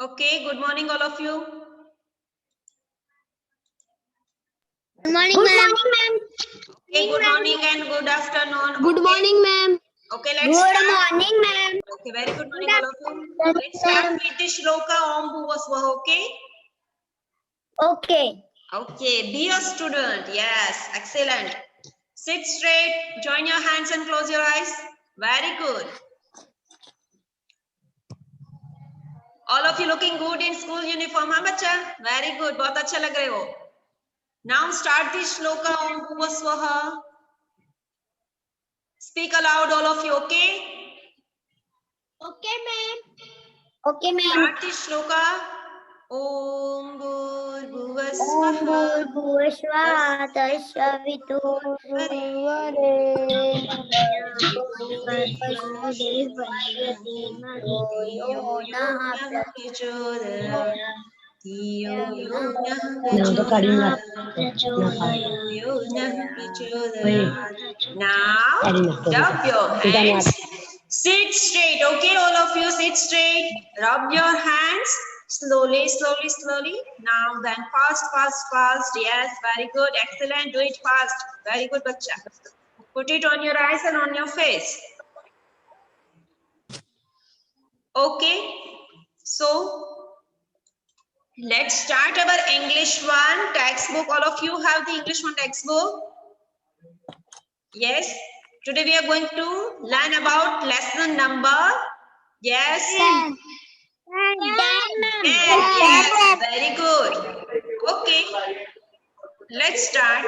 Okay, good morning all of you. Good morning, ma'am. Okay, good morning and good afternoon. Good Okay. morning, ma'am. Okay, let's start. morning, ma'am. Okay, very good morning all of you. Let's start with the shloka Om Bhuvasvaha, okay? Okay. Okay, be a student. Yes, excellent. Sit straight, join your hands and close your eyes. Very good. All of you looking good in school uniform, हाँ बच्चा? Very good, बहुत अच्छा लग रहे हो. Now start the shloka Om Bhuvasvaha. Speak aloud, all of you, okay? Okay, ma'am. Okay, ma'am. Start the shloka. Om Bhuvasvaha. Om Bhuvasvaha Tasyavitu Now, rub your hands. Sit straight, okay? All of you sit straight. Rub your hands. Slowly, slowly, slowly. Now then, fast, fast, fast. Yes, very good. Excellent. Do it fast. Very good, bacha. Put it on your eyes and on your face. Okay. So, let's start our English 1 textbook. All of you have the English 1 textbook? Yes. Today we are going to learn about lesson number. Yes. Yes. Very good. Okay. Let's start.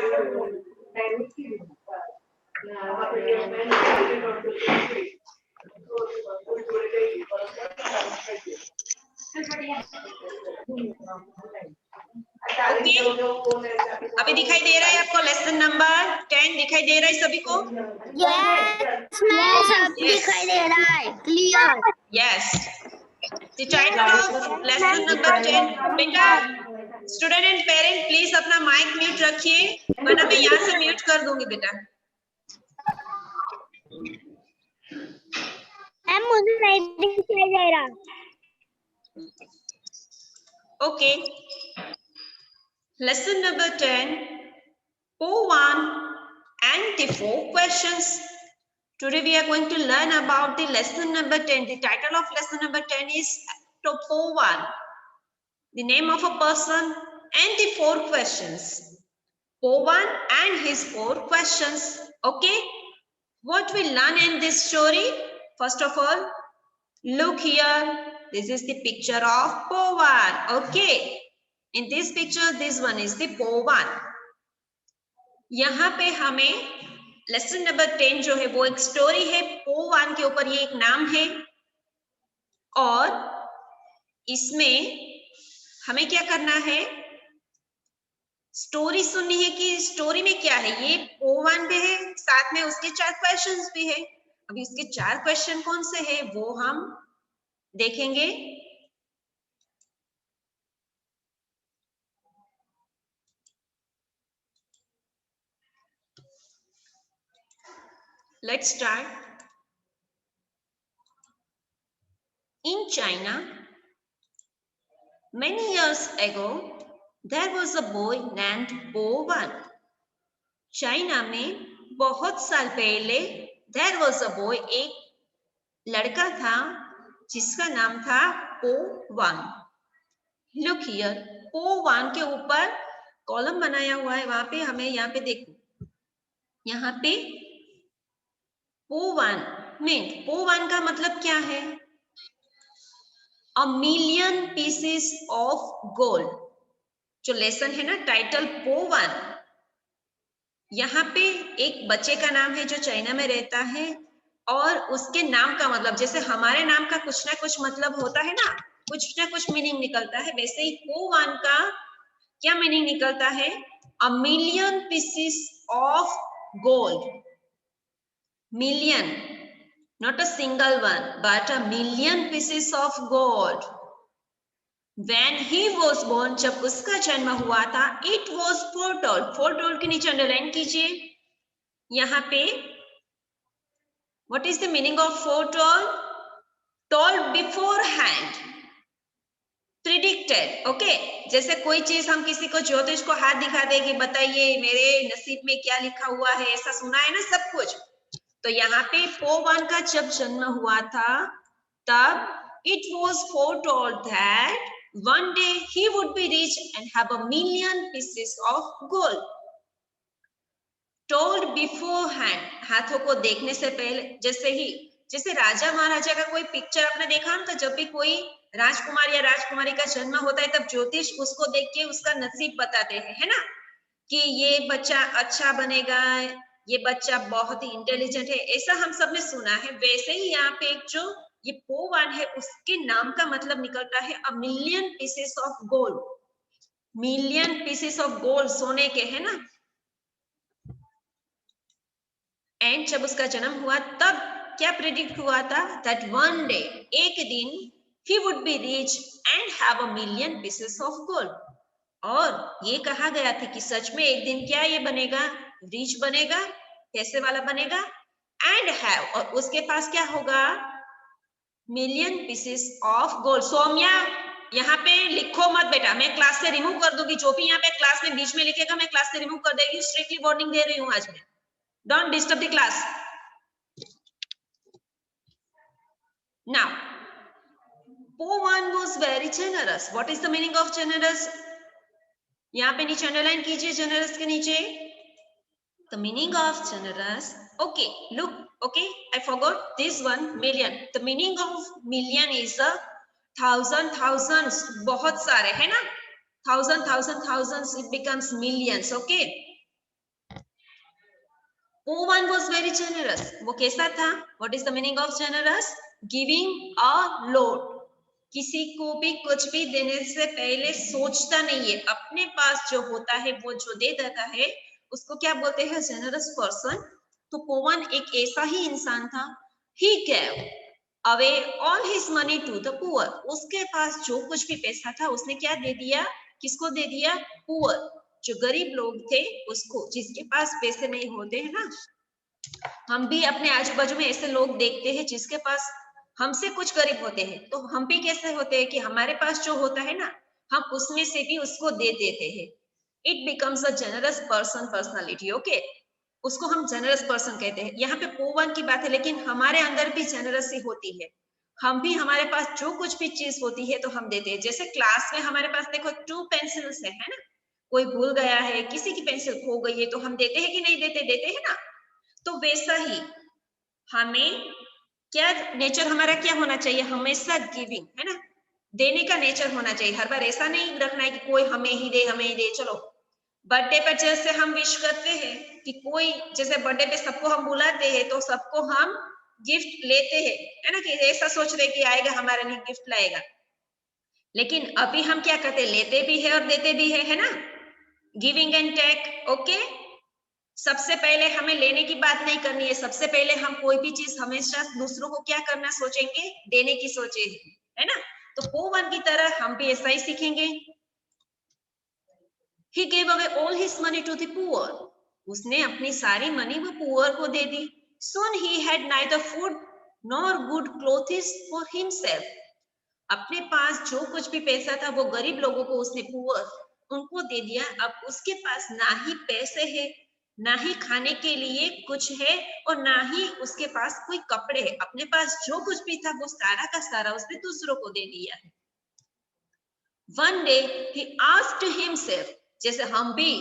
Okay अभी दिखाई दे रहा है आपको lesson number 10 दिखाई दे रहा है सभी को? Yes, ma'am. सब दिखाई दे रहा है. Clear. Yes. The title of lesson number 10. बेटा स्टूडेंट एंड पेरेंट प्लीज अपना माइक म्यूट रखिए वरना मैं यहाँ से म्यूट कर दूंगी बेटा. मैम मुझे नहीं दिखाई दे रहा. Okay. Lesson number 10. Po1 and the 4 questions. Today we are going to learn about the lesson number 10. The title of lesson number 10 is Po1. The name of a person and the 4 questions. Po1 and his 4 questions. Okay. What we learn in this story? First of all, look here. This is the picture of Po1. Okay. In this picture, this one is the Po1. यहाँ पे हमें lesson number 10 जो है वो एक story है. Po1 के ऊपर ये एक नाम है और इसमें हमें क्या करना है? स्टोरी सुननी है कि स्टोरी में क्या है. ये Po1 भी है साथ में उसके 4 क्वेश्चंस भी है. अभी उसके 4 क्वेश्चन कौन से है वो हम देखेंगे. Let's start. In China, many years ago, there was a boy named Po1. China में बहुत साल पहले there was a boy, एक लड़का था जिसका नाम था Po1. Look here, Po1 के ऊपर कॉलम बनाया हुआ है. वहां पे हमें यहाँ पे देखो, यहाँ पे Po1 में Po1 का मतलब क्या है? A million pieces of gold. जो लेसन है ना टाइटल Po1, यहाँ पे एक बच्चे का नाम है जो चाइना में रहता है और उसके नाम का मतलब जैसे हमारे नाम का कुछ ना कुछ मतलब होता है ना कुछ मीनिंग निकलता है, वैसे ही Po1 का क्या मीनिंग निकलता है? A million pieces of gold. Million, not a single one, but a million pieces of gold. When he was born, जब उसका जन्म हुआ था, it was foretold. Foretold के नीचे अंडरलाइन कीजिए. यहाँ पे what is the meaning of foretold? Told beforehand. predicted, okay जैसे कोई चीज हम किसी को ज्योतिष को हाथ दिखा दे कि बताइए मेरे नसीब में क्या लिखा हुआ है, ऐसा सुना है ना सब कुछ। तो यहाँ पे Po1 का जब जन्म हुआ था तब it was foretold that one day he would be rich and have a million pieces of gold. Told beforehand, हाथों को देखने से पहले, जैसे राजा महाराजा का कोई पिक्चर आपने देखा ना, तो जब भी कोई राजकुमार या राजकुमारी का जन्म होता है तब ज्योतिष उसको देख के उसका नसीब बताते हैं, है ना, कि ये बच्चा अच्छा बनेगा, ये बच्चा बहुत ही इंटेलिजेंट है, ऐसा हम सब ने सुना है। वैसे ही यहाँ पे एक जो ये Po1 है उसके नाम का मतलब निकलता है a million pieces of gold. Million pieces of gold सोने के, है ना। एंड जब उसका जन्म हुआ तब क्या प्रेडिक्ट हुआ था, दैट वन डे, एक दिन, he would be rich and have a million pieces of gold। और ये कहा गया था कि सच में एक दिन क्या ये बनेगा, रिच बनेगा, पैसे वाला बनेगा, एंड हैव, और उसके पास क्या होगा, million pieces of gold. Saumya यहाँ पे लिखो मत बेटा, मैं क्लास से रिमूव कर दूंगी, जो भी यहाँ पे क्लास में बीच में लिखेगा मैं क्लास से रिमूव कर देगी, स्ट्रिक्टली वार्निंग दे रही हूँ आज मैं। Don't disturb the class. Now, Po1 was very generous. What is the meaning of generous? यहाँ पे नीचे अंडरलाइन कीजिए generous के नीचे। The meaning of generous. Okay, look. Okay, I forgot this one, million. The meaning of million is a thousand, thousands. बहुत सारे है ना? Thousand, thousand, thousands. It becomes millions. Okay. Po1 was very generous. वो कैसा था? What is the meaning of generous? Giving a lot. किसी को भी कुछ भी देने से पहले सोचता नहीं है, अपने पास जो होता है वो जो दे देता है उसको क्या बोलते हैं, generous person। तो Po1 एक ऐसा ही इंसान था। He gave away all his money to the poor। उसके पास जो कुछ भी पैसा था उसने क्या दे दिया, किसको दे दिया, poor, जो गरीब लोग थे उसको, जिसके पास पैसे नहीं होते हैं ना। हम भी अपने आजू बाजू में ऐसे लोग देखते हैं जिसके पास हमसे कुछ गरीब होते हैं, तो हम भी कैसे होते हैं कि हमारे पास जो होता है ना हम उसमें से भी उसको दे देते हैं। It becomes a generous person personality. Okay, उसको हम जेनरस पर्सन कहते हैं। यहाँ पे Po1 की बात है, लेकिन हमारे अंदर भी जेनरसी होती है। हम भी, हमारे पास जो कुछ भी चीज होती है तो हम देते हैं। जैसे क्लास में हमारे पास देखो 2 पेंसिल्स है ना, कोई भूल गया है, किसी की पेंसिल खो गई है, तो हम देते हैं कि नहीं देते, देते हैं ना। तो वैसा ही हमें क्या नेचर हमारा क्या होना चाहिए, हमेशा गिविंग, है ना, देने का नेचर होना चाहिए। हर बार ऐसा नहीं रखना है कि कोई हमें ही दे, हमें ही दे। चलो बर्थडे पर जैसे हम विश करते हैं कि कोई, जैसे बर्थडे पे सबको हम बुलाते हैं तो सबको हम गिफ्ट लेते हैं, है ना, कि ऐसा सोच रहे कि आएगा हमारे लिए गिफ्ट लाएगा। लेकिन अभी हम क्या करते, लेते भी है और देते भी है ना, गिविंग एंड टेक। ओके, सबसे पहले हमें लेने की बात नहीं करनी है, सबसे पहले हम कोई भी चीज हमेशा दूसरों को क्या करना सोचेंगे, देने की सोचेंगे, है ना। तो Po1 की तरह हम भी ऐसा ही सीखेंगे। He gave away all his money to the poor। उसने अपनी सारी मनी वो पुअर को दे दी। Soon he had neither food nor good clothes for himself। अपने पास जो कुछ भी पैसा था वो गरीब लोगों को उसने, पुअर, उनको दे दिया। अब उसके पास ना ही पैसे है, ना ही खाने के लिए कुछ है, और ना ही उसके पास कोई कपड़े है। अपने पास जो कुछ भी था वो सारा का सारा उसने दूसरों को दे दिया है। One day he asked himself, जैसे हम भी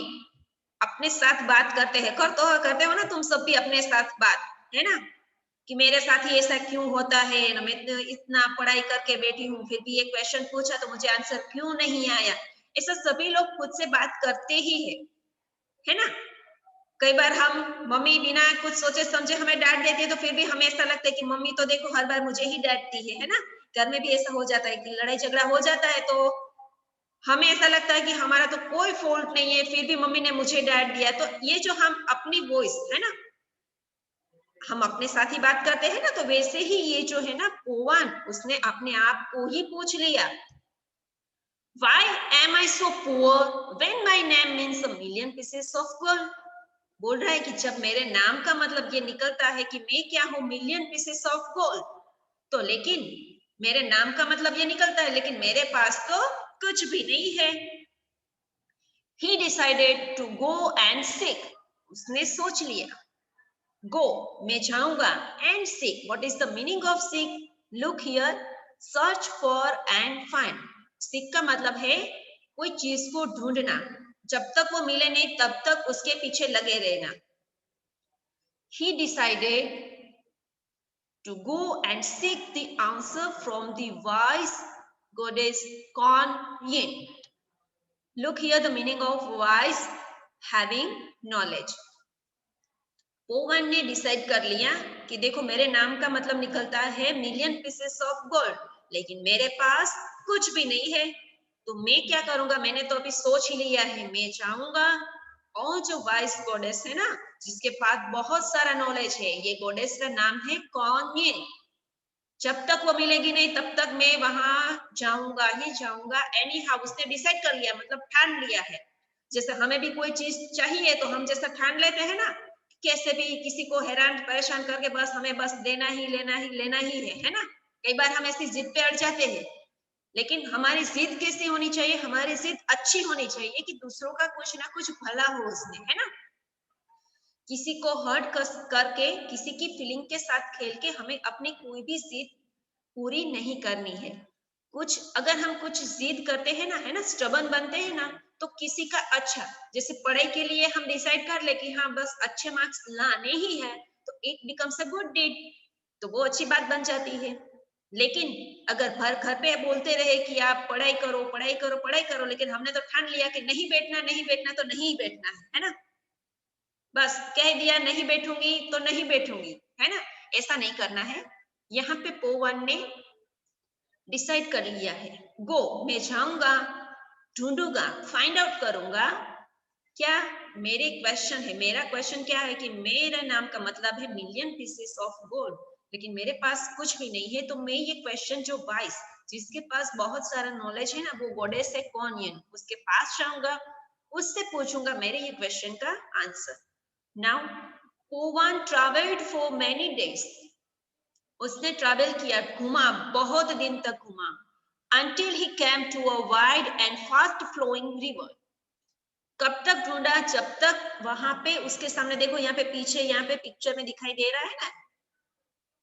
अपने साथ बात करते हैं, करते हो ना तुम सब भी अपने साथ बात, है ना, कि मेरे साथ ही ऐसा क्यों होता है ना, मैं इतना पढ़ाई करके बैठी हूँ फिर भी ये क्वेश्चन पूछा तो मुझे आंसर क्यों नहीं आया। ऐसा सभी लोग खुद से बात करते ही है ना। कई बार हम मम्मी बिना कुछ सोचे समझे हमें डांट देती है, तो फिर भी हमें ऐसा लगता है कि मम्मी तो देखो हर बार मुझे ही डांटती है ना। घर में भी ऐसा हो जाता है कि लड़ाई झगड़ा हो जाता है तो हमें ऐसा लगता है कि हमारा तो कोई फॉल्ट नहीं है, फिर भी मम्मी ने मुझे डांट दिया। तो ये जो हम अपनी वॉइस है ना, हम अपने साथ ही बात करते हैं ना, तो वैसे ही ये जो है ना Po1 उसने अपने आप को ही पूछ लिया, Why am I so poor when my name means a million pieces of gold? बोल रहा है कि जब मेरे नाम का मतलब ये निकलता है कि मैं क्या हूं, मिलियन पीसेस ऑफ गोल्ड। तो लेकिन मेरे नाम का मतलब ये निकलता है, लेकिन मेरे पास तो कुछ भी नहीं है। He decided to go and seek. उसने सोच लिया। Go, मैं जाऊंगा, and seek. What is the meaning of seek? Look here. Search for and find. Seek का मतलब है कोई चीज को ढूंढना, जब तक वो मिले नहीं तब तक उसके पीछे लगे रहना। He decided to go and seek the answer from the wise goddess Kuan Yin. Look here the meaning of wise, having knowledge. पोवन ने डिसाइड कर लिया कि देखो मेरे नाम का मतलब निकलता है मिलियन पीसेस ऑफ गोल्ड, लेकिन मेरे पास कुछ भी नहीं है, तो मैं क्या करूंगा, मैंने तो अभी सोच ही लिया है, मैं जाऊंगा और जो वाइस गॉडेस है ना, जिसके पास बहुत सारा नॉलेज है, ये गॉडेस का नाम है कुआन यिन। जब तक वो मिलेगी नहीं तब तक मैं वहां जाऊंगा ही जाऊंगा। एनी हाउ उसने डिसाइड कर लिया, मतलब ठान लिया है। जैसे हमें भी कोई चीज चाहिए तो हम जैसा ठान लेते हैं ना, कैसे भी किसी को हैरान परेशान करके बस हमें बस लेना ही लेना ही लेना ही है ना। कई बार हम ऐसी जिद पे अड़ जाते हैं, लेकिन हमारी जिद कैसी होनी चाहिए, हमारी जिद अच्छी होनी चाहिए कि दूसरों का कुछ ना कुछ भला हो उसमें, है ना। किसी को हर्ट करके किसी की फीलिंग के साथ खेल के हमें अपनी कोई भी जिद पूरी नहीं करनी है। कुछ अगर हम कुछ जिद करते हैं ना, है ना, स्टबन बनते हैं ना, तो किसी का अच्छा, जैसे पढ़ाई के लिए हम डिसाइड कर ले कि हाँ बस अच्छे मार्क्स लाने ही है, तो it becomes a good deed, तो वो अच्छी बात बन जाती है। लेकिन अगर घर पे बोलते रहे कि आप पढ़ाई करो पढ़ाई करो पढ़ाई करो, लेकिन हमने तो ठान लिया कि नहीं बैठना नहीं बैठना तो नहीं बैठना है ना, बस कह दिया नहीं बैठूंगी तो नहीं बैठूंगी, है ना, ऐसा नहीं करना है। यहाँ पे पोवन ने डिसाइड कर लिया है, गो, मैं जाऊंगा, ढूंढूंगा, फाइंड आउट करूंगा। क्या मेरे क्वेश्चन है, मेरा क्वेश्चन क्या है कि मेरे नाम का मतलब है मिलियन पीसेस ऑफ गोल्ड, लेकिन मेरे पास कुछ भी नहीं है, तो मैं ये क्वेश्चन जो वाइस, जिसके पास बहुत सारा नॉलेज है ना, वो गॉडेस है कुआन यिन, उसके पास जाऊंगा, उससे पूछूंगा मेरे ये क्वेश्चन का आंसर। नाउ पोवन ट्रैवल्ड फॉर मेनी डेज, उसने ट्रैवल किया, घुमा, बहुत दिन तक घुमा, until he came to a wide and fast flowing river. कब तक ढूंढा, जब तक वहां पे उसके सामने देखो, यहाँ पे पीछे यहाँ पे पिक्चर में दिखाई दे रहा है ना,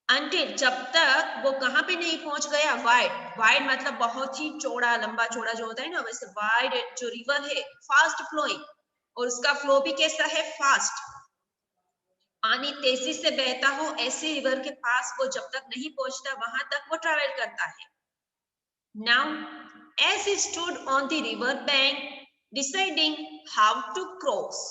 until जब तक वो कहां पे नहीं पहुंच गया, वाइड, वाइड मतलब बहुत ही चौड़ा, लंबा चौड़ा जो होता है ना, वैसे वाइड जो रिवर है फास्ट फ्लोइंग, और उसका फ्लो भी कैसा है, फास्ट, पानी तेजी से बहता हो ऐसे रिवर के पास वो जब तक नहीं पहुंचता वहां तक वो ट्रैवल करता है। Now as he stood on the river bank deciding how to cross,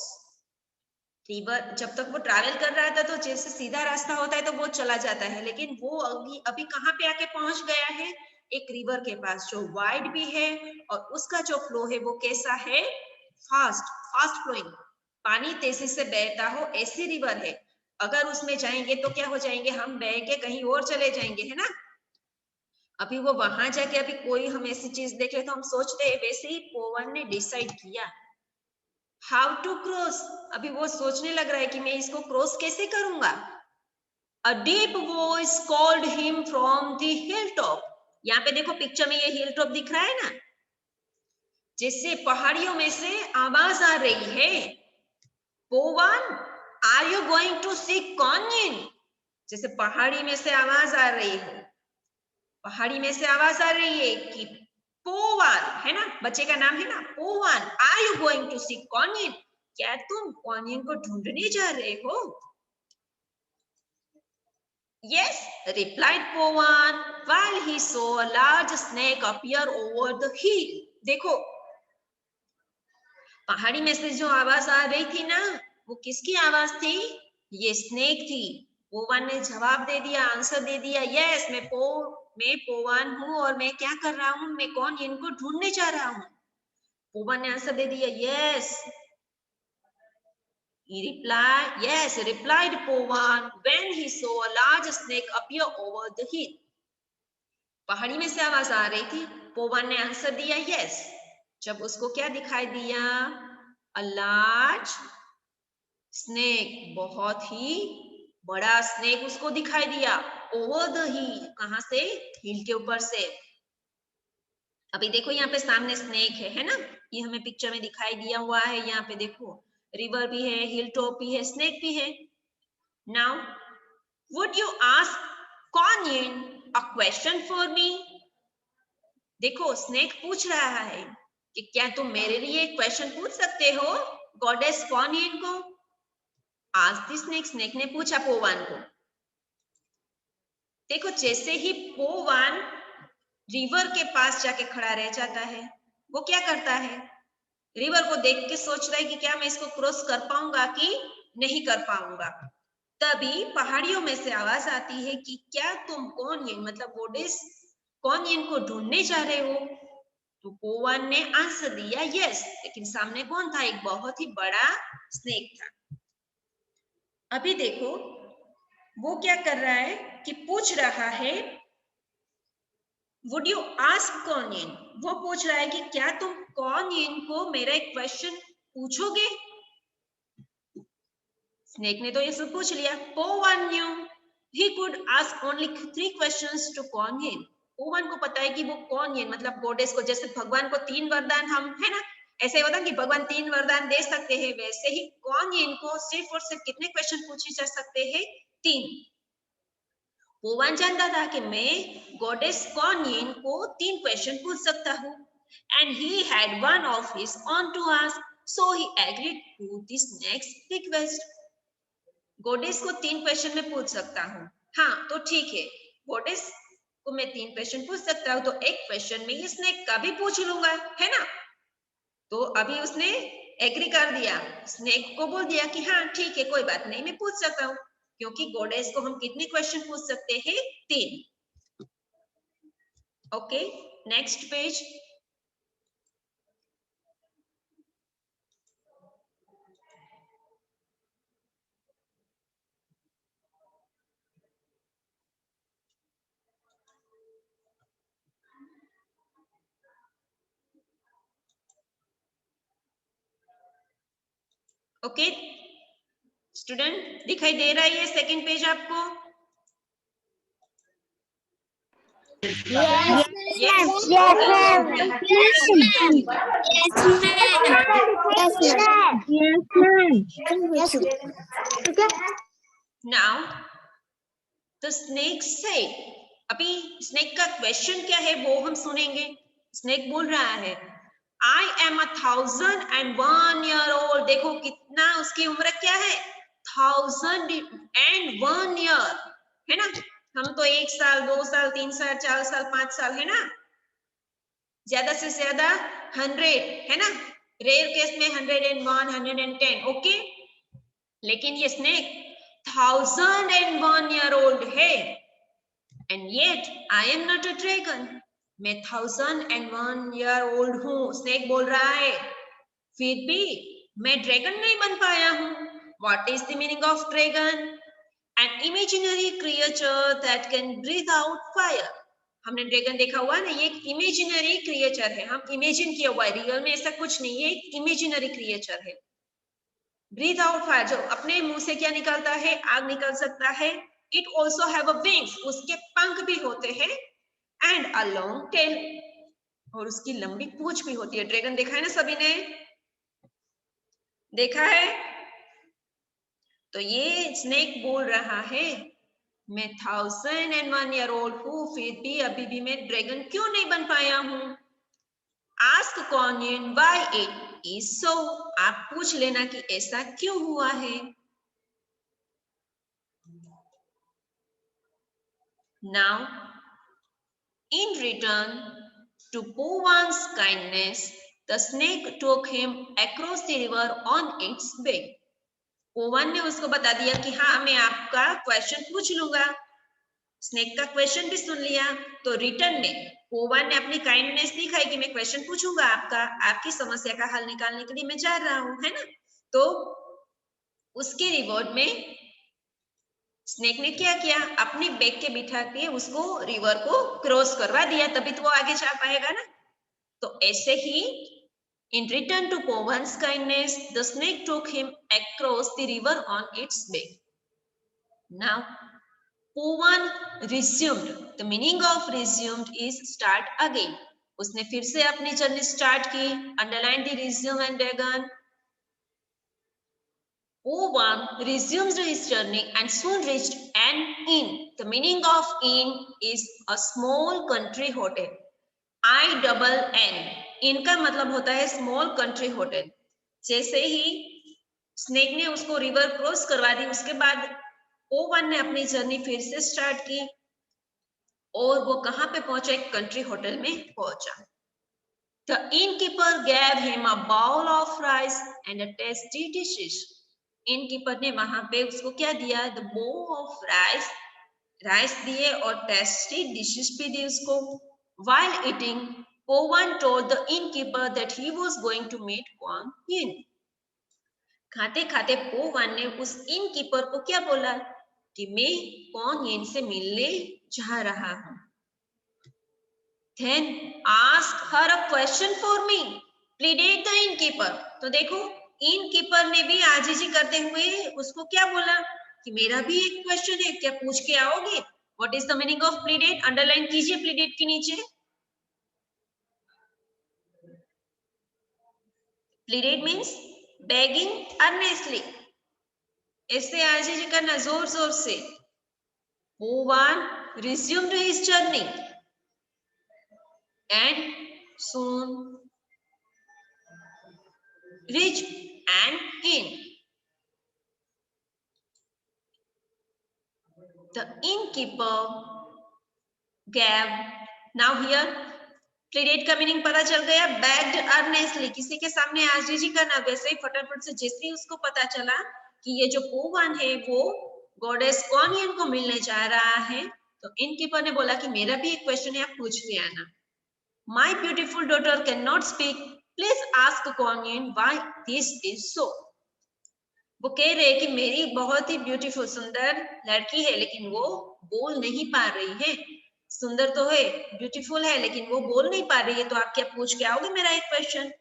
river जब तक वो ट्रैवल कर रहा था तो जैसे सीधा रास्ता होता है तो वो चला जाता है, लेकिन वो अभी अभी कहां पे आके पहुंच गया है, एक रिवर के पास जो वाइड भी है और उसका जो फ्लो है वो कैसा है, फास्ट, फास्ट फ्लोइंग, पानी तेजी से बहता हो ऐसी रिवर है। अगर उसमें जाएंगे तो क्या हो जाएंगे, हम बह के कहीं और चले जाएंगे, है ना। अभी वो वहां जाके अभी कोई हम ऐसी चीज देखे तो हम सोचते हैं, वैसे ही पोवन ने डिसाइड किया हाउ टू क्रॉस, अभी वो सोचने लग रहा है कि मैं इसको क्रॉस कैसे करूंगा। A deep voice called him from the hill top, यहाँ पे देखो पिक्चर में ये हिल टॉप दिख रहा है ना, जैसे पहाड़ियों में से आवाज आ रही है, Powan are you going to see Kuan Yin, जैसे पहाड़ी में से आवाज आ रही है, पहाड़ी में से आवाज आ रही है कि पोवन, है ना, बच्चे का नाम है ना Powan, are you going to see Kuan Yin, क्या तुम कुआन यिन को ढूंढने जा रहे हो। Yes, replied Powan while he saw a large snake appear over the hill. देखो पहाड़ी में से जो आवाज आ रही थी ना, वो किसकी आवाज थी, ये स्नेक थी। पोवन ने जवाब दे दिया, आंसर दे दिया, यस मैं पोवन हूँ और मैं क्या कर रहा हूँ, मैं कुआन यिन को ढूंढने जा रहा हूँ। पोवन ने आंसर दे दिया, yes. replied Powan when he saw a large snake appear over the hill. पहाड़ी में से आवाज आ रही थी, पोवन ने आंसर दिया यस, जब उसको क्या दिखाई दिया, अ लार्ज स्नेक, बहुत ही बड़ा स्नेक उसको दिखाई दिया। ओवर द हिल, कहां से? हिल के ऊपर से। अभी देखो यहाँ पे सामने स्नेक है ना, ये हमें पिक्चर में दिखाई दिया हुआ है। यहाँ पे देखो रिवर भी है, हिल टॉप भी है, स्नेक भी है। Now would you ask Kuan Yin a question for me? देखो स्नेक पूछ रहा है कि क्या तुम मेरे लिए एक क्वेश्चन पूछ सकते हो गॉडेस Kuan Yin को। आज दी स्नेक, स्नेक ने पूछा पोवान को। देखो जैसे ही पोवान रिवर के पास जाके खड़ा रह जाता है, वो क्या करता है? रिवर को देख के सोच रहा है कि क्या मैं इसको क्रॉस कर पाऊंगा कि नहीं कर पाऊंगा। तभी पहाड़ियों में से आवाज आती है कि क्या तुम Kuan Yin मतलब गॉडेस Kuan Yin को ढूंढने जा रहे हो? तो पोवान ने आंसर दिया यस, लेकिन सामने कौन था? एक बहुत ही बड़ा स्नेक था। अभी देखो वो क्या कर रहा है कि पूछ रहा है would you ask Kuan Yin, वो पूछ रहा है कि क्या तुम Kuan Yin को मेरा एक क्वेश्चन पूछोगे। स्नेक ने तो ये सब पूछ लिया। पोवान knew he could ask only 3 questions to Kuan Yin. पोवान को पता है कि वो Kuan Yin मतलब गॉडेस को, जैसे भगवान को 3 वरदान हम है ना, ऐसे होता कि भगवान 3 वरदान दे सकते हैं, वैसे ही Kuan Yin को सिर्फ और सिर्फ कितने क्वेश्चन पूछे जा सकते हैं? 3। पोवान जानता था कि मैं गॉडेस Kuan Yin को 3 क्वेश्चन पूछ सकता हूँ, and he had one of his own to ask, so he agreed to this next request. Goddess को 3 क्वेश्चन में पूछ सकता हूँ। हाँ तो ठीक है, गॉडेस को मैं 3 क्वेश्चन पूछ सकता हूँ, तो एक क्वेश्चन में ये स्नेक का भी पूछ लूंगा, है ना। तो अभी उसने एग्री कर दिया, स्नेक को बोल दिया कि हाँ ठीक है कोई बात नहीं, मैं पूछ सकता हूँ, क्योंकि गॉडेस को हम कितने क्वेश्चन पूछ सकते हैं? 3। Okay, next page. Okay student, दिखाई दे रहा है ये सेकंड पेज आपको? Yes, Yes. yes, ma'am. Yes, ma'am. Yes, ma'am. Yes, ma'am. Yes, ma'am. Okay. Now the snake said, अभी स्नेक का क्वेश्चन क्या है वो हम सुनेंगे। स्नेक बोल रहा है I am 1001 year old। देखो कितना उसकी उम्र क्या है? 1001 year, है ना। हम तो 1 साल 2 साल 3 साल 4 साल 5 साल, है ना, ज्यादा से ज्यादा 100, है ना, रेयर केस में 101 110। ओके, लेकिन ये स्नेक 1001 year old है, and yet I am not a dragon। मैं 1001 year old हूँ, स्नेक बोल रहा है, फिर भी मैं ड्रैगन नहीं बन पाया हूँ। What is the meaning of dragon? An imaginary creature that can breathe out fire। हमने ड्रैगन देखा हुआ ना, ये एक इमेजिनरी क्रिएचर है, हम इमेजिन किया हुआ है, रियल में ऐसा कुछ नहीं है, एक इमेजिनरी क्रिएचर है। ब्रीथ आउट फायर, जो अपने मुंह से क्या निकलता है? आग निकल सकता है। It also have a wings, उसके पंख भी होते हैं, एंड अ लॉन्ग टेल, और उसकी लंबी पूंछ भी होती है। ड्रैगन देखा है ना सभी ने, देखा है? तो ये स्नेक बोल रहा है मैं 1001 year old हूँ, फिर भी अभी भी मैं ड्रैगन क्यों नहीं बन पाया हूँ। Ask Kuan Yin why it is so। आप पूछ लेना कि ऐसा क्यों हुआ है। Now in return to Powan's kindness, the snake took him across the river on its back। पोवान ने उसको बता दिया कि हाँ मैं आपका क्वेश्चन पूछ लूंगा। स्नेक का क्वेश्चन भी सुन लिया, तो रिटर्न में पोवान ने अपनी काइंडनेस दिखाई कि मैं क्वेश्चन पूछूंगा आपका, आपकी समस्या का हल निकालने के लिए मैं जा रहा हूँ, है ना। तो उसके रिवॉर्ड में स्नेक ने क्या किया? अपनी बैग के बिठा के उसको रिवर को क्रॉस करवा दिया, तभी तो वो आगे जा पाएगा ना। तो ऐसे ही in return to Powan's kindness, the snake took him across the river on its back। Now Povan resumed. The meaning of resumed is start again. उसने फिर से अपनी जर्नी स्टार्ट की. Underline the resume and again. Povan resumed his journey and soon reached an inn. The meaning of inn is a small country hotel. INN. इन का मतलब होता है small country hotel. जैसे ही स्नेक ने उसको रिवर क्रॉस करवा दी, उसके बाद पोवन ने अपनी जर्नी फिर से स्टार्ट की और वो कहां पे पहुंचा? एक कंट्री होटल में पहुंचा. The innkeeper gave him a bowl of rice and a tasty dishes. innkeeper ने वहां पे उसको क्या दिया? The bowl of rice, rice दिए और टेस्टी डिशेस भी दी उसको. While eating, Povan told the innkeeper that he was going to meet Kuan Yin. खाते खाते पोवन ने उस innkeeper को क्या बोला? कि मैं कौन यिन से मिलने जा रहा हूं. Then ask her a question for me, pleaded the innkeeper. तो देखो, innkeeper ने भी आजीजी करते हुए उसको क्या बोला? कि मेरा भी एक क्वेश्चन है, क्या पूछ के आओगे? What is the meaning of pleaded? Underline कीजिए pleaded के नीचे. Pleaded means begging earnestly. ऐसे आजीजी करना जोर जोर से. Povan resumed his journey and soon reached an inn. The innkeeper gave. Now here pleaded का मीनिंग पता चल गया. begged earnestly, किसी के सामने आजीजी करना. वैसे ही फटाफट से जैसे ही उसको पता चला कि ये जो पोवन है वो गॉडेस कुआन यिन को मिलने जा रहा है, तो innkeeper ने बोला कि मेरा भी एक क्वेश्चन है, आप पूछ ले आना. My beautiful daughter cannot speak. Please ask Kuan Yin why this is so. वो कह रहे कि मेरी बहुत ही ब्यूटीफुल सुंदर लड़की है, लेकिन वो बोल नहीं पा रही है. सुंदर तो है, ब्यूटीफुल है, लेकिन वो बोल नहीं पा रही है, तो आप क्या पूछ के आओगे मेरा एक question?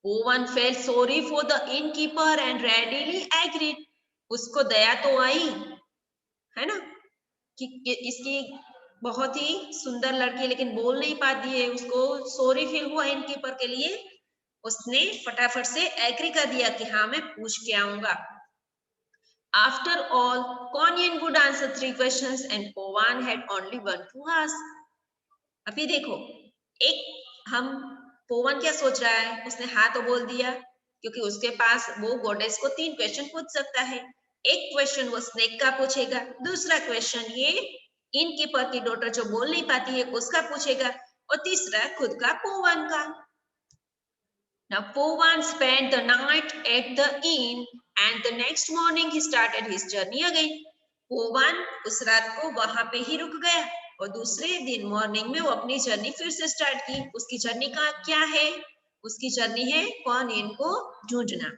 Povan felt sorry for the innkeeper and readily agreed. उसको दया तो आई है ना कि इसकी बहुत ही सुंदर लड़की लेकिन बोल नहीं पाती है. उसको सॉरी फील हुआ innkeeper के लिए. उसने फटाफट से एग्री कर दिया कि हाँ मैं पूछ के आऊंगा. After all, Kuan Yin would answer 3 questions and Povan had only one to ask. अभी देखो, एक हम पोवन क्या सोच रहा है? उसने हाँ तो बोल दिया क्योंकि उसके पास वो गॉडेस को 3 क्वेश्चन पूछ सकता है. एक क्वेश्चन वो स्नेक का पूछेगा, दूसरा क्वेश्चन ये innkeeper की डॉटर जो बोल नहीं पाती है उसका पूछेगा, और तीसरा खुद का पोवन का. Now Povan spent the night at the inn and the next morning he started his journey again. पोवन उस रात को वहां पे ही रुक गया और दूसरे दिन मॉर्निंग में वो अपनी जर्नी फिर से स्टार्ट की. उसकी जर्नी का क्या है? उसकी जर्नी है कुआन यिन को ढूंढना.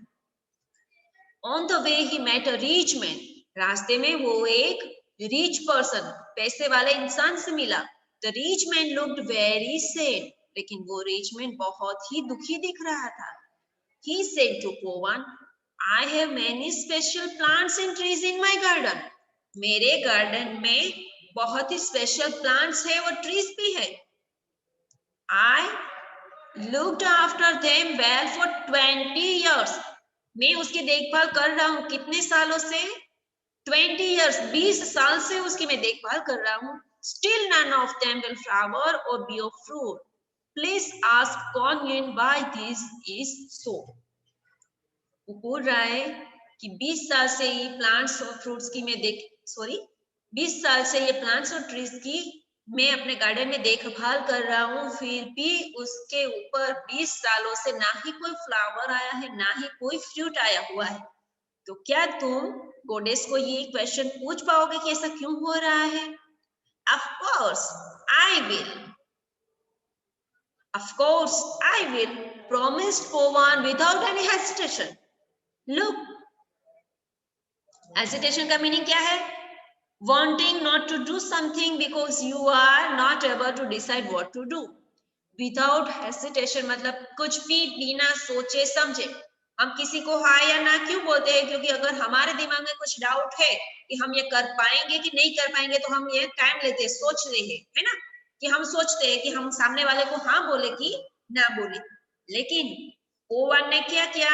On the way he met a rich man. रास्ते में वो एक रिच पर्सन, पैसे वाले इंसान से मिला. The rich man looked very sad. लेकिन वो रिच मैन बहुत ही दुखी दिख रहा था. He said to Povan, I have many special plants and trees in my garden. मेरे गार्डन में बहुत ही स्पेशल प्लांट्स है और ट्रीज भी है. I looked after them well for 20 years. मैं उसकी देखभाल कर रहा हूँ कितने सालों से? 20 years, 20 साल से उसकी मैं देखभाल कर रहा हूँ. Still none of them will flower or bear fruit. Please ask Kuan Yin why this is so. वो बोल रहा है कि 20 साल से ये प्लांट्स और फ्रूट्स की मैं 20 साल से ये प्लांट्स और ट्रीज की मैं अपने गार्डन में देखभाल कर रहा हूँ, फिर भी उसके ऊपर 20 सालों से ना ही कोई फ्लावर आया है, ना ही कोई फ्रूट आया हुआ है. तो क्या तुम गॉडेस को ये क्वेश्चन पूछ पाओगे कि ऐसा क्यों हो रहा है? Of course, I will. Of course, I will, promised Povan without any hesitation. Look, hesitation का मीनिंग क्या है? Wanting not to do something because you are not able to decide what to do. Without hesitation मतलब कुछ भी बिना सोचे समझे. हम किसी को हाँ या ना क्यों बोलते हैं? क्योंकि अगर हमारे दिमाग में कुछ डाउट है कि हम ये कर पाएंगे कि नहीं कर पाएंगे, तो हम ये टाइम लेते हैं, सोचते हैं, है ना, कि हम सोचते हैं कि हम सामने वाले को हाँ बोले कि ना बोले। लेकिन O1 ने क्या किया?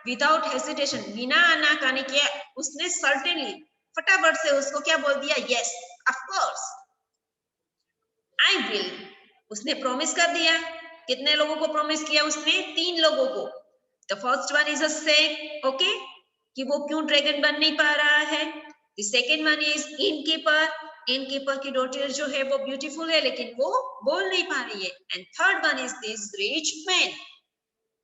विदाउट हेसिटेशन, बिना आनाकानी किया, उसने सर्टेनली फटाफट से उसको क्या बोल दिया? Yes, of course, I will. उसने प्रॉमिस कर दिया। कितने लोगों को प्रॉमिस किया उसने? 3 लोगों को। The first one is a sec, okay, कि वो क्यों ड्रैगन बन नहीं पा रहा है। The second one is innkeeper, innkeeper की डॉटर जो है वो ब्यूटीफुल है लेकिन वो बोल नहीं पा रही है। And third one is this rich man,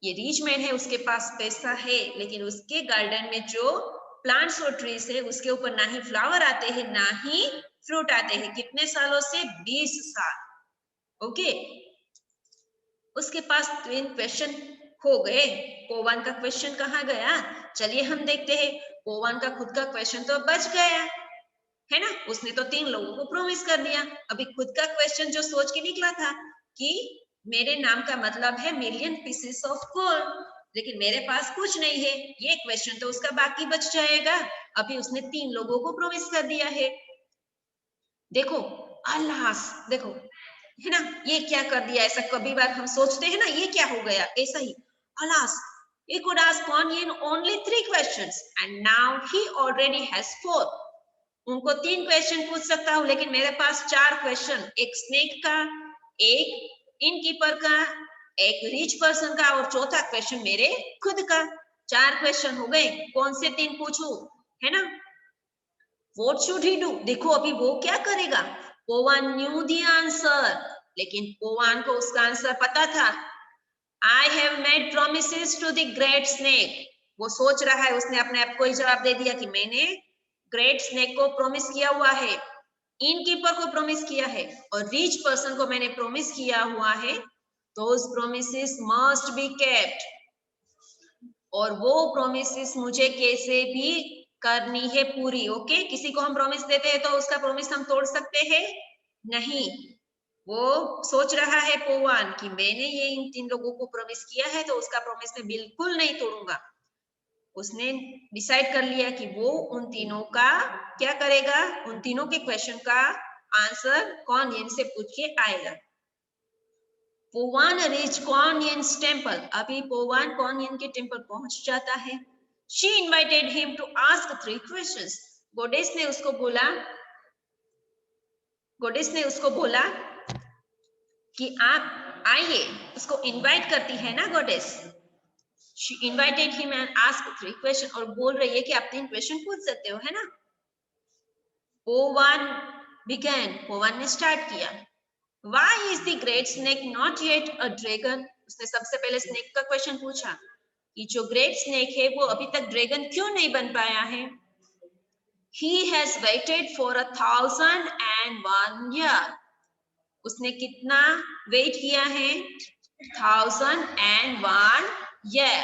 ये रिच मैन है, उसके पास पैसा है लेकिन उसके गार्डन में जो प्लांट्स और ट्रीज है उसके ऊपर ना ही फ्लावर आते हैं ना ही फ्रूट आते हैं। कितने सालों से? 20 साल। ओके, उसके पास 3 क्वेश्चन हो गए। O1 का क्वेश्चन कहाँ गया? चलिए हम देखते हैं। O1 का खुद का क्वेश्चन तो बच गया, है ना, उसने तो 3 लोगों को प्रॉमिस कर दिया। अभी खुद का क्वेश्चन जो सोच के निकला था कि मेरे नाम का मतलब है मिलियन पीसेस ऑफ गोल्ड, लेकिन मेरे पास कुछ नहीं है, ये क्वेश्चन तो उसका बाकी बच जाएगा। अभी उसने 3 लोगों को प्रॉमिस कर दिया है। देखो, अल्लाह, देखो, है ना, ये क्या कर दिया? ऐसा कभी बार हम सोचते हैं ना, ये क्या हो गया? ऐसा ही, alas, he could ask Onion only 3 questions and now he already has 4. उनको 3 क्वेश्चन पूछ सकता हूँ लेकिन मेरे पास 4 क्वेश्चन, एक स्नेक का, एक इनकीपर का, एक रिच पर्सन का और चौथा क्वेश्चन मेरे खुद का। 4 क्वेश्चन हो गए, कौन से 3 पूछूं, है ना? What should he do? देखो अभी वो क्या करेगा? O1 knew the answer, लेकिन O1 को उसका आंसर पता था। I have made promises to the great snake. वो सोच रहा है, उसने अपने आप को ही जवाब दे दिया कि मैंने ग्रेट स्नेक को प्रॉमिस किया हुआ है, इनकीपर को प्रॉमिस किया है और रिच पर्सन को मैंने प्रॉमिस किया हुआ है। Those promises must be kept. और वो प्रोमिस मुझे कैसे भी करनी है पूरी। ओके, किसी को हम प्रॉमिस देते हैं तो उसका प्रॉमिस हम तोड़ सकते हैं? नहीं। वो सोच रहा है पोवान कि मैंने ये इन 3 लोगों को प्रॉमिस किया है तो उसका प्रॉमिस मैं बिल्कुल नहीं तोड़ूंगा। उसने डिसाइड कर लिया कि वो उन तीनों का क्या करेगा? उन तीनों के क्वेश्चन का आंसर कौन से पूछ के आएगा। पोवान रीच कॉनियंस टेम्पल, अभी पोवान कॉनियन के टेम्पल पहुंच जाता है। She invited him to ask 3 questions. गोडेस ने उसको बोला कि आप आइए, उसको इनवाइट करती है ना गोडेस। She invited him and asked 3 questions, और बोल रही है कि आप 3 क्वेश्चन पूछ सकते हो, है ना? पोवान began, पोवान ने स्टार्ट किया। Why is the great snake not yet a dragon? उसने सबसे पहले स्नेक का क्वेश्चन पूछा कि जो ग्रेट स्नेक है वो अभी तक ड्रैगन क्यों नहीं बन पाया है? He has waited for 1001 year. उसने कितना वेट किया है? 1001 year.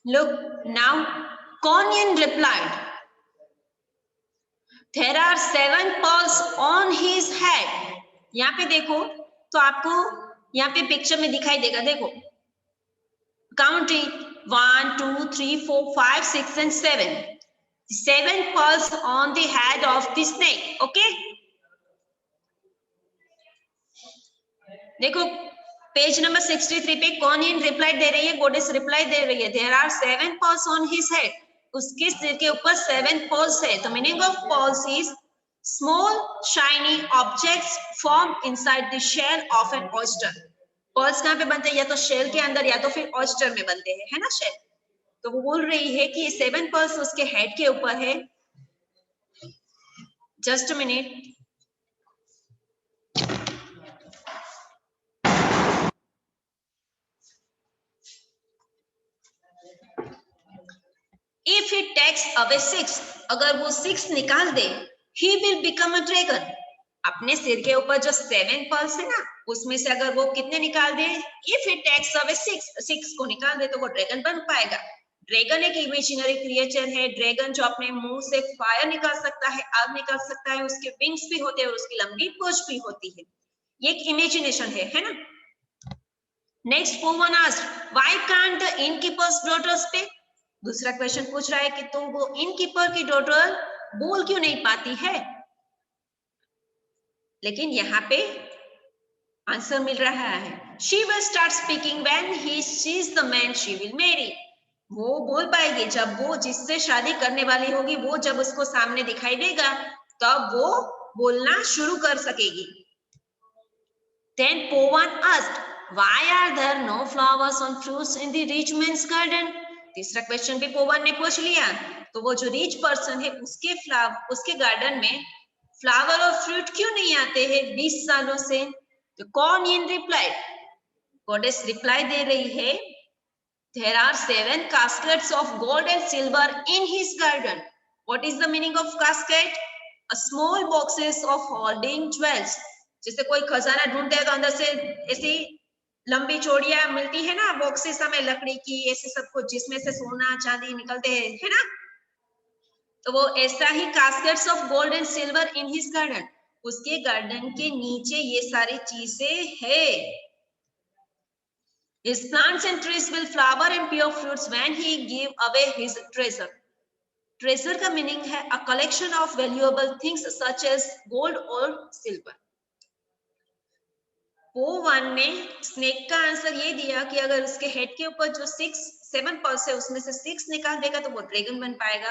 Look, now Conyan replied, there are 7 pearls on his head. यहाँ पे देखो तो आपको यहाँ पे पिक्चर में दिखाई देगा, देखो, counting 1 2 3 4 5 6 and 7. 7 pearls on the head of the snake. Okay, देखो पेज नंबर 63 पे कॉनियन रिप्लाई दे रही है, गोडेस रिप्लाई दे रही है, there are 7 pearls on his head. उसके सिर के ऊपर 7 pearls है। तो meaning of pearls is small shiny objects form inside the shell of an oyster. pearls कहाँ पे बनते हैं? या तो शेल के अंदर या तो फिर ऑयस्टर में बनते हैं, है ना, शेल। तो वो बोल रही है कि 7 pearls उसके हेड के ऊपर है। Just a minute, If he takes away 6, अगर वो 6 निकाल दे, he will become a dragon. अपने सिर के ऊपर जो 7 पल्स है ना, उसमें से अगर वो कितने निकाल दे, if he takes away 6 को निकाल दे तो वो ड्रैगन बन पाएगा। ड्रैगन एक इमेजिनरी क्रिएचर है। ड्रैगन जो अपने मुंह से फायर निकाल सकता है, आग निकाल सकता है, उसके विंग्स भी होते हैं और उसकी लंबी पूंछ भी होती है। ये एक इमेजिनेशन है ना। Next Povan asked, why can't the innkeeper's daughter speak? दूसरा क्वेश्चन पूछ रहा है कि तुम वो इनकीपर की डॉटर बोल क्यों नहीं पाती है। लेकिन यहाँ पे आंसर मिल रहा है, she will start speaking when he sees the man she will marry. वो बोल पाएगी जब वो जिससे शादी करने वाली होगी, वो जब उसको सामने दिखाई देगा तब वो बोलना शुरू कर सकेगी। Then Povan asked, why are there no flowers on fruits in the rich man's garden? तीसरा क्वेश्चन भी पोवन ने पूछ लिया, तो वो जो रिच पर्सन है उसके गार्डन में फ्लावर और फ्रूट क्यों नहीं आते हैं 20 सालों से। तो कॉर्नियन रिप्लाई, गॉडेस रिप्लाई दे रही है, there are 7 caskets of gold and silver in his garden. What is the meaning of casket? A small boxes of holding jewels. जैसे कोई खजाना ढूंढते हैं तो अंदर से ऐसी लंबी चौड़ियां मिलती है ना, बॉक्सेस हमें लकड़ी की, ऐसे सब कुछ जिसमें से सोना चांदी निकलते हैं, है ना। तो वो ऐसा ही caskets of gold and silver in his garden, उसके गार्डन के नीचे ये सारी चीजें है। His plants and trees will flower and bear fruits when he give away his treasure. Treasure का मीनिंग है a collection of valuable things such as gold or silver. Povan ने स्नेक का आंसर ये दिया कि अगर उसके हेड के ऊपर जो 7 पल्स है उसमें से 6 निकाल देगा तो वो ड्रैगन बन पाएगा।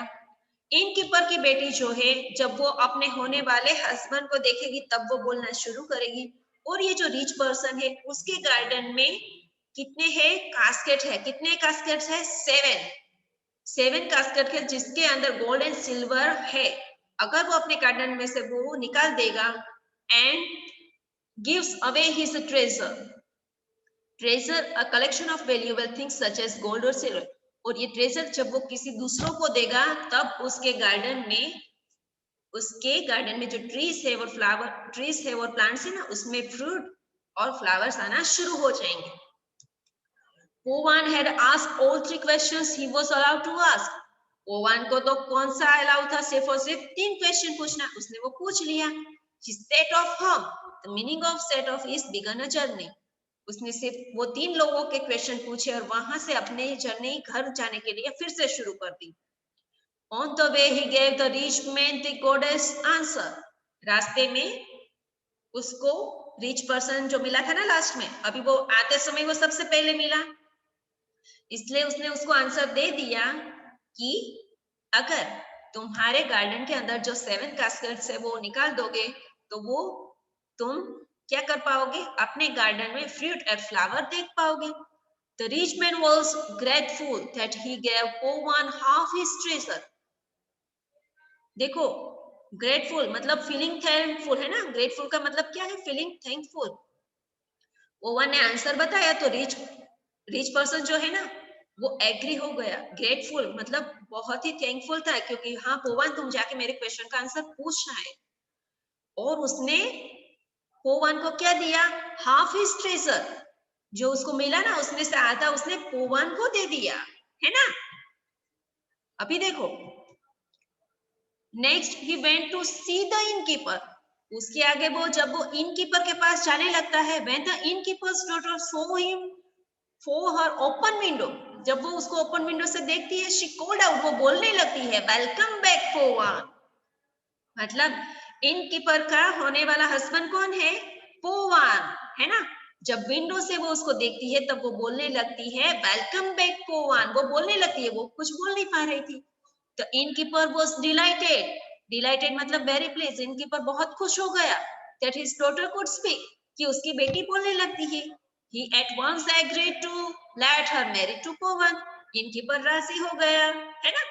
इनकीपर की बेटी जो है जब वो अपने होने वाले हस्बैंड को देखेगी तब वो बोलना शुरू करेगी। और ये जो रिच पर्सन है उसके गार्डन में कितने हैं कास्केट है, कितने कास्केट है 7 कास्केट है जिसके अंदर गोल्ड एंड सिल्वर है। अगर वो अपने गार्डन में से वो निकाल देगा and gives away his treasure, a collection of valuable things such as gold or silver, और ये ट्रेजर जब वो किसी दूसरों को देगा तब उसके गार्डन में जो ट्रीज है और प्लांट्स है ना, उसमें फ्रूट और फ्लावर्स आना शुरू हो जाएंगे। Povan had asked all 3 questions he was allowed to ask. पोवान को तो कौन सा अलाउ था, सिर्फ और सिर्फ 3 क्वेश्चन पूछना, उसने वो पूछ लिया। Set of home, the meaning of set of is begin a journey. उसने सिर्फ वो 3 लोगों के क्वेश्चन पूछे और वहां से अपने जर्नी घर जाने के लिए फिर से शुरू कर दी। On the way he gave the rich man the goddess answer. रास्ते में उसको रिच पर्सन जो मिला था ना लास्ट में, अभी वो आते समय वो सबसे पहले मिला, इसलिए उसने उसको आंसर दे दिया कि अगर तुम्हारे गार्डन के अंदर जो 7 कास्केट्स है वो निकाल दोगे तो वो तुम क्या कर पाओगे, अपने गार्डन में फ्रूट और फ्लावर देख पाओगे। The rich man was grateful that he gave Povan half his treasure. देखो ग्रेटफुल मतलब फीलिंग थैंकफुल है ना, ग्रेटफुल का मतलब क्या है, फीलिंग थैंकफुल। पोवन ने आंसर बताया तो रिच पर्सन जो है ना वो एग्री हो गया। ग्रेटफुल मतलब बहुत ही थैंकफुल था क्योंकि हाँ पोवन तुम जाके मेरे क्वेश्चन का आंसर पूछना है। और उसने पोवन को क्या दिया, हाफ हिज ट्रेजर, जो उसको मिला ना उसमें से आधा उसने पोवन को दे दिया, है ना। अभी देखो नेक्स्ट ही went to see the innkeeper. उसके आगे वो जब वो इनकीपर के पास जाने लगता है, when the innkeeper's daughter saw him for her open window, जब वो उसको ओपन विंडो से देखती है, शी कॉल्ड आउट, वो बोलने लगती है वेलकम बैक पोवन। मतलब इनकीपर का होने वाला हस्बैंड कौन है, पोवन, है ना। जब विंडो से वो उसको देखती है तब वो बोलने लगती है वेलकम बैक पोवन, वो बोलने लगती है, वो कुछ बोल नहीं पा रही थी। तो इनकीपर वाज डिलाइटेड मतलब वेरी प्लीज, इनकीपर बहुत खुश हो गया that his daughter could speak, कि उसकी बेटी बोलने लगती है। He at once agreed to let her marry to Powan, innkeeper राजी हो गया, है ना,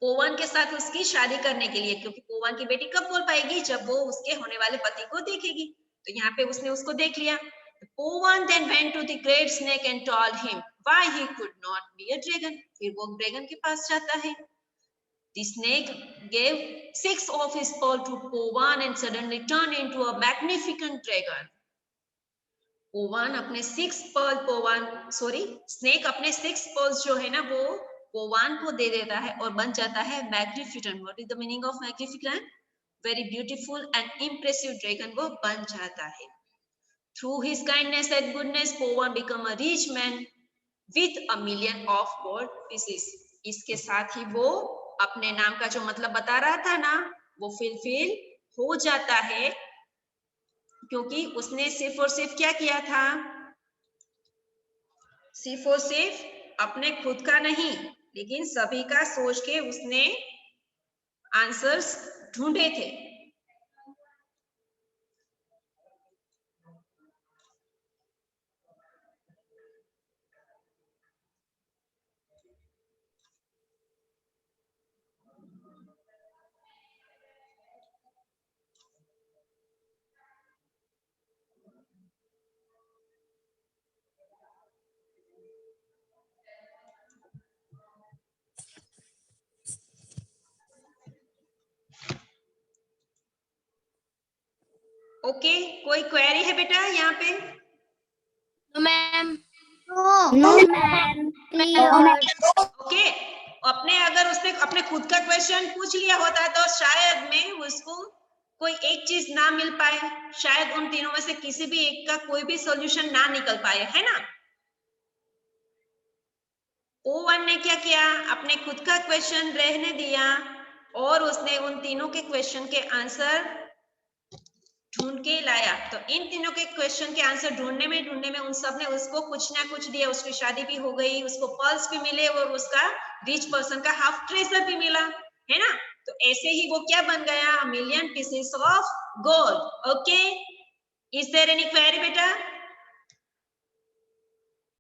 पोवन के साथ उसकी शादी करने के लिए, क्योंकि पोवन की बेटी कब बोल पाएगी, जब वो उसके होने वाले पति को देखेगी। तो यहाँ पे उसने उसको देख लिया। पोवन then went to the great snake and told him why he could not be a dragon. फिर वो ड्रैगन के पास जाता है. The snake gave 6 of his pearls to Powan and suddenly turned into a magnificent dragon. पोवान अपने 6 Perl snake अपने 6 pearls जो है ना वो पोवान को दे देता है और बन जाता है magnificent. What is the meaning of magnificent? Very beautiful and impressive dragon वो बन जाता है. Through his kindness and goodness Powan become a rich man with a million of gold pieces. इसके साथ ही वो अपने नाम का जो मतलब बता रहा था ना वो फुलफिल हो जाता है, क्योंकि उसने सिर्फ और सिर्फ क्या किया था? सिर्फ और सिर्फ अपने खुद का नहीं लेकिन सभी का सोच के उसने आंसर्स ढूंढे थे. ओके, कोई क्वेरी है बेटा यहाँ पे? No ma'am. No ma'am. Okay, अपने अगर उसने अपने खुद का क्वेश्चन पूछ लिया होता तो शायद में उसको कोई एक चीज ना मिल पाए, शायद उन तीनों में से किसी भी एक का कोई भी सॉल्यूशन ना निकल पाए, है ना? O1 ने क्या किया? अपने खुद का क्वेश्चन रहने दिया और उसने उन तीनों के क्वेश्चन के आंसर ढूंढ के लाया. तो इन तीनों के क्वेश्चन के आंसर ढूंढने में उन सब ने उसको कुछ ना कुछ दिया. उसकी शादी भी हो गई, उसको पर्ल्स भी मिले और उसका रिच पर्सन का हाफ ट्रेजर भी मिला, है ना? तो ऐसे ही वो क्या बन गया? Million pieces of gold. Okay, is there any query बेटा?